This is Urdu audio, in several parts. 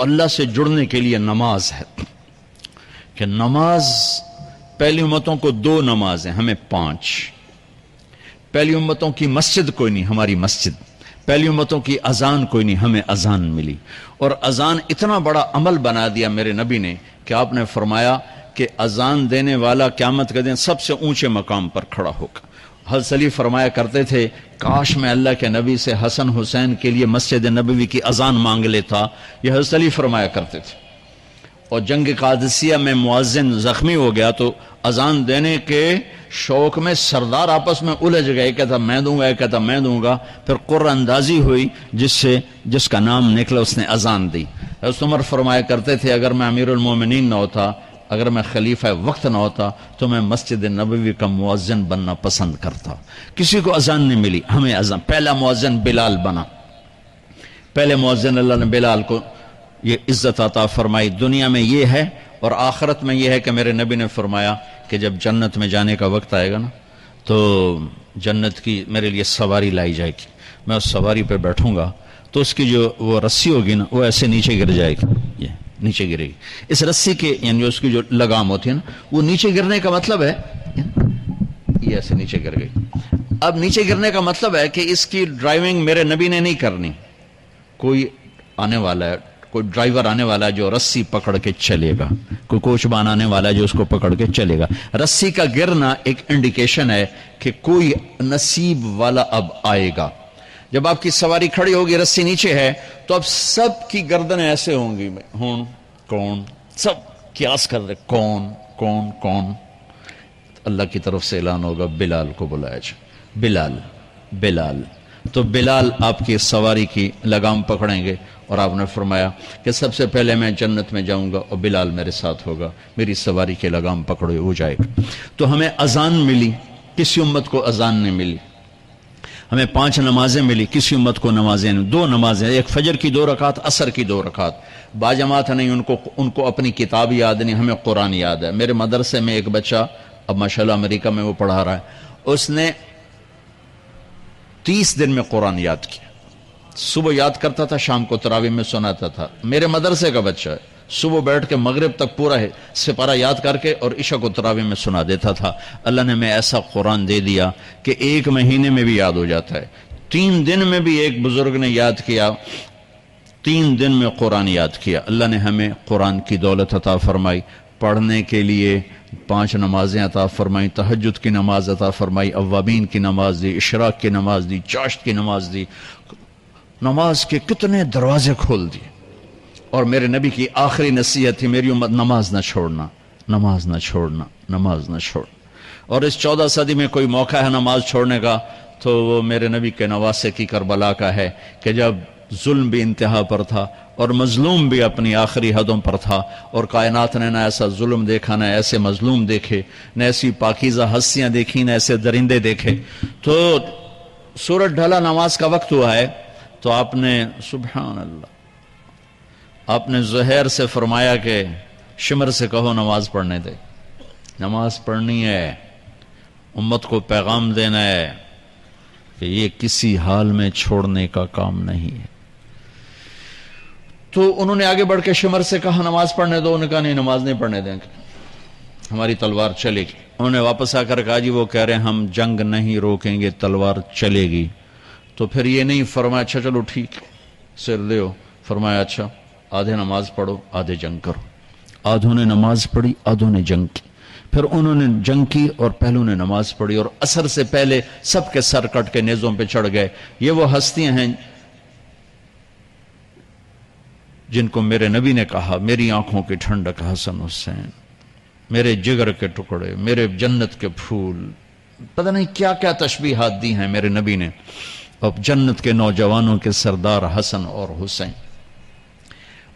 اللہ سے جڑنے کے لیے نماز ہے کہ نماز پہلی امتوں کو 2 نمازیں، ہمیں 5. پہلی امتوں کی مسجد کوئی نہیں، ہماری مسجد. پہلی امتوں کی اذان کوئی نہیں، ہمیں اذان ملی. اور اذان اتنا بڑا عمل بنا دیا میرے نبی نے کہ آپ نے فرمایا کہ اذان دینے والا قیامت کے دن سب سے اونچے مقام پر کھڑا ہوگا. حضرت علی فرمایا کرتے تھے کاش میں اللہ کے نبی سے حسن حسین کے لیے مسجد نبوی کی اذان مانگ لیتا. یہ حضرت علی فرمایا کرتے تھے. اور جنگ قادسیہ میں مؤذن زخمی ہو گیا تو اذان دینے کے شوق میں سردار آپس میں الجھ گئے، کہتا میں دوں گا، کہتا میں دوں گا. پھر قرہ اندازی ہوئی جس کا نام نکلا اس نے اذان دی. حضرت عمر فرمایا کرتے تھے اگر میں امیر المومنین نہ ہوتا، اگر میں خلیفہ وقت نہ ہوتا تو میں مسجد نبوی کا مؤذن بننا پسند کرتا. کسی کو اذان نہیں ملی، ہمیں اذان. پہلا مؤذن بلال بنا. پہلے مؤذن اللہ نے بلال کو یہ عزت عطا فرمائی. دنیا میں یہ ہے اور آخرت میں یہ ہے کہ میرے نبی نے فرمایا کہ جب جنت میں جانے کا وقت آئے گا نا تو جنت کی میرے لیے سواری لائی جائے گی. میں اس سواری پہ بیٹھوں گا تو اس کی جو وہ رسی ہوگی نا وہ ایسے نیچے گر جائے گی، یہ نیچے گرے گی. اس رسی کے یعنی اس کی جو لگام ہوتی ہے نا وہ نیچے گرنے کا مطلب ہے یہ ایسے نیچے گر گئی. اب نیچے گرنے کا مطلب ہے کہ اس کی ڈرائیونگ میرے نبی نے نہیں کرنی. کوئی آنے والا ہے، کوئی ڈرائیور آنے والا ہے جو رسی پکڑ کے چلے گا، کوئی کوچبان آنے والا ہے جو اس کو پکڑ کے چلے گا. رسی کا گرنا ایک انڈیکیشن ہے کہ کوئی نصیب والا اب آئے گا. جب آپ کی سواری کھڑی ہوگی رسی نیچے ہے تو اب سب کی گردنیں ایسے ہوں گی، کون سب قیاس کر رہے کون کون کون. اللہ کی طرف سے اعلان ہوگا بلال کو بلایا جائے. بلال تو بلال آپ کی سواری کی لگام پکڑیں گے اور آپ نے فرمایا کہ سب سے پہلے میں جنت میں جاؤں گا اور بلال میرے ساتھ ہوگا، میری سواری کی لگام پکڑے ہو جائے گا. تو ہمیں اذان ملی، کسی امت کو اذان نہیں ملی. ہمیں 5 نمازیں ملی، کسی امت کو نمازیں نہیں. 2 نمازیں، ایک فجر کی 2 رکعت، عصر کی 2 رکعت. باجماعت نہیں، ان کو اپنی کتاب یاد نہیں، ہمیں قرآن یاد ہے. میرے مدرسے میں ایک بچہ اب ماشاءاللہ امریکہ میں وہ پڑھا رہا ہے، اس نے 30 دن میں قرآن یاد کیا. صبح یاد کرتا تھا، شام کو تراویح میں سناتا تھا. میرے مدرسے کا بچہ ہے، صبح بیٹھ کے مغرب تک پورا سپارہ یاد کر کے اور عشاء کو تراویح میں سنا دیتا تھا. اللہ نے میں ایسا قرآن دے دیا کہ 1 مہینے میں بھی یاد ہو جاتا ہے. 3 دن میں بھی ایک بزرگ نے یاد کیا، 3 دن میں قرآن یاد کیا. اللہ نے ہمیں قرآن کی دولت عطا فرمائی. پڑھنے کے لیے 5 نمازیں عطا فرمائی، تہجد کی نماز عطا فرمائی، اوابین کی نماز دی، اشراق کی نماز دی، چاشت کی نماز دی. نماز کے کتنے دروازے کھول دیے. اور میرے نبی کی آخری نصیحت تھی میری امت نماز نہ چھوڑنا، نماز نہ چھوڑنا، نماز نہ چھوڑنا. اور اس 14 صدی میں کوئی موقع ہے نماز چھوڑنے کا تو وہ میرے نبی کے نواسے کی کربلا کا ہے کہ جب ظلم بھی انتہا پر تھا اور مظلوم بھی اپنی آخری حدوں پر تھا اور کائنات نے نہ ایسا ظلم دیکھا، نہ ایسے مظلوم دیکھے، نہ ایسی پاکیزہ ہستیاں دیکھی، نہ ایسے درندے دیکھے. تو سورج ڈھلا، نماز کا وقت ہوا ہے تو آپ نے سبحان اللہ، آپ نے زہیر سے فرمایا کہ شمر سے کہو نماز پڑھنے دے. نماز پڑھنی ہے، امت کو پیغام دینا ہے کہ یہ کسی حال میں چھوڑنے کا کام نہیں ہے. تو انہوں نے آگے بڑھ کے شمر سے کہا نماز پڑھنے دو. انہوں نے کہا نہیں، نماز نہیں پڑھنے دیں گے، ہماری تلوار چلے گی. انہوں نے واپس آ کر کہا جی وہ کہہ رہے ہیں ہم جنگ نہیں روکیں گے، تلوار چلے گی. تو پھر یہ نہیں فرمایا اچھا چلو ٹھیک سر دیو، فرمایا اچھا آدھے نماز پڑھو آدھے جنگ کرو. آدھوں نے نماز پڑھی، آدھوں نے جنگ کی. پھر انہوں نے جنگ کی اور پہلوں نے نماز پڑھی اور عصر سے پہلے سب کے سر کٹ کے نیزوں پہ چڑھ گئے. یہ وہ ہستیاں ہیں جن کو میرے نبی نے کہا میری آنکھوں کی ٹھنڈک حسن حسین، میرے جگر کے ٹکڑے، میرے جنت کے پھول. پتہ نہیں کیا کیا تشبیہات دی ہیں میرے نبی نے. اب جنت کے نوجوانوں کے سردار حسن اور حسین.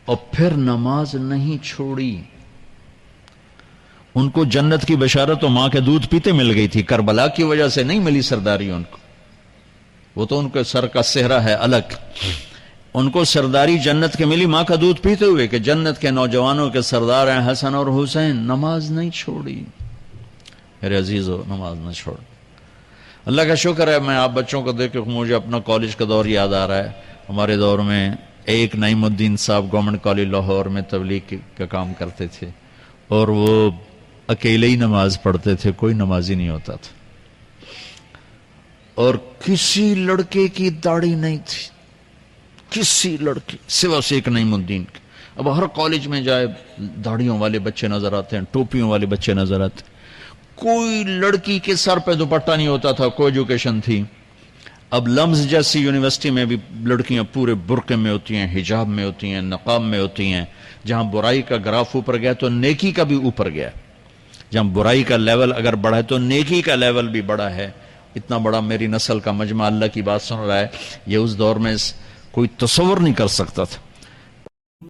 اور پھر نماز نہیں چھوڑی. ان کو جنت کی بشارت تو ماں کے دودھ پیتے مل گئی تھی، کربلا کی وجہ سے نہیں ملی سرداری ان کو. وہ تو ان کے سر کا صحرا ہے الگ. ان کو سرداری جنت کے ملی ماں کا دودھ پیتے ہوئے کہ جنت کے نوجوانوں کے سردار ہیں حسن اور حسین. نماز نہیں چھوڑی. میرے عزیزو نماز نہ چھوڑ. اللہ کا شکر ہے میں آپ بچوں کو دیکھ کے مجھے اپنا کالج کا دور یاد آ رہا ہے. ہمارے دور میں ایک نعیم الدین صاحب گورنمنٹ کالج لاہور میں تبلیغ کا کام کرتے تھے، اور وہ اکیلے ہی نماز پڑھتے تھے، کوئی نمازی نہیں ہوتا تھا، اور کسی لڑکے کی داڑھی نہیں تھی، کسی لڑکی سوا سے ایک نعیم الدین کے۔ اب ہر کالج میں جائے داڑھیوں والے بچے نظر آتے ہیں، ٹوپیوں والے بچے نظر آتے ہیں، کوئی لڑکی کے سر پہ دوپٹہ نہیں ہوتا تھا، کوئی ایجوکیشن تھی۔ اب لمز جیسی یونیورسٹی میں بھی لڑکیاں پورے برقعے میں ہوتی ہیں، حجاب میں ہوتی ہیں، نقاب میں ہوتی ہیں۔ جہاں برائی کا گراف اوپر گیا تو نیکی کا بھی اوپر گیا، جہاں برائی کا لیول اگر بڑھا ہے تو نیکی کا لیول بھی بڑا ہے۔ اتنا بڑا میری نسل کا مجمع اللہ کی بات سن رہا ہے، یہ اس دور میں کوئی تصور نہیں کر سکتا تھا۔